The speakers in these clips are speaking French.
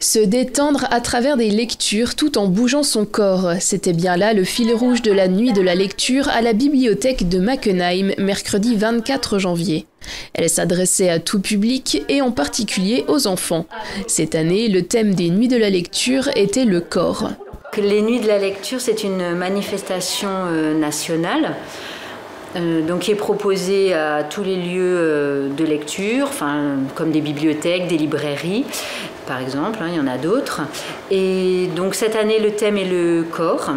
Se détendre à travers des lectures tout en bougeant son corps, c'était bien là le fil rouge de la nuit de la lecture à la bibliothèque de Mackenheim, mercredi 24 janvier. Elle s'adressait à tout public et en particulier aux enfants. Cette année, le thème des nuits de la lecture était le corps. Les nuits de la lecture, c'est une manifestation nationale. Qui est proposé à tous les lieux de lecture, comme des bibliothèques, des librairies, par exemple, il y en a d'autres. Et donc cette année, le thème est le corps.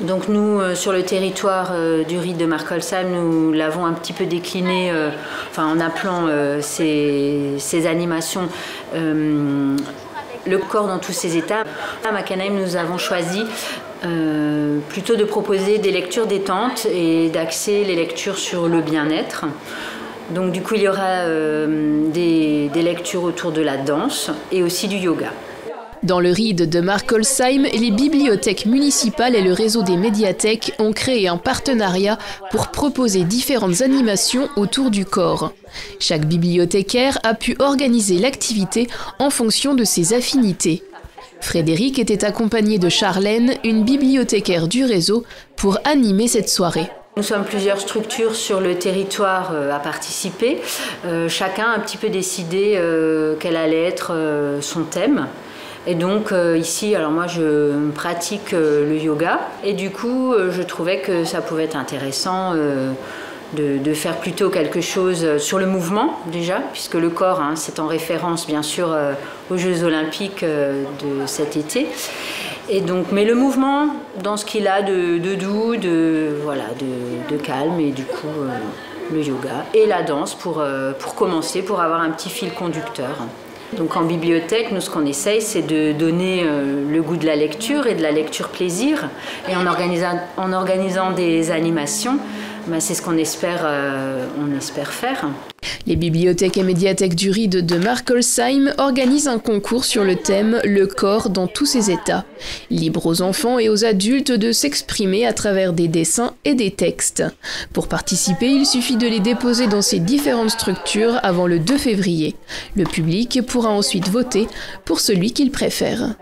Donc nous, sur le territoire du rite de Markolsheim, nous l'avons un petit peu décliné, en appelant ces animations le corps dans tous ses états. À Mackenheim, nous avons choisi plutôt de proposer des lectures détentes et d'axer les lectures sur le bien-être. Donc du coup, il y aura des lectures autour de la danse et aussi du yoga. Dans le ride de Markolsheim, les bibliothèques municipales et le réseau des médiathèques ont créé un partenariat pour proposer différentes animations autour du corps. Chaque bibliothécaire a pu organiser l'activité en fonction de ses affinités. Frédéric était accompagné de Charlène, une bibliothécaire du réseau, pour animer cette soirée. Nous sommes plusieurs structures sur le territoire à participer. Chacun a un petit peu décidé quel allait être son thème. Et donc ici, alors moi je pratique le yoga et du coup je trouvais que ça pouvait être intéressant de faire plutôt quelque chose sur le mouvement déjà, puisque le corps c'est en référence bien sûr aux Jeux Olympiques de cet été. Et donc, mais le mouvement dans ce qu'il a de doux, de calme et du coup le yoga et la danse pour commencer, pour avoir un petit fil conducteur. Donc en bibliothèque, nous ce qu'on essaye, c'est de donner le goût de la lecture et de la lecture plaisir. Et en organisant des animations, c'est ce qu'on espère faire. Les bibliothèques et médiathèques du ride de Markolsheim organisent un concours sur le thème « Le corps dans tous ses états ». Libre aux enfants et aux adultes de s'exprimer à travers des dessins et des textes. Pour participer, il suffit de les déposer dans ces différentes structures avant le 2 février. Le public pourra ensuite voter pour celui qu'il préfère.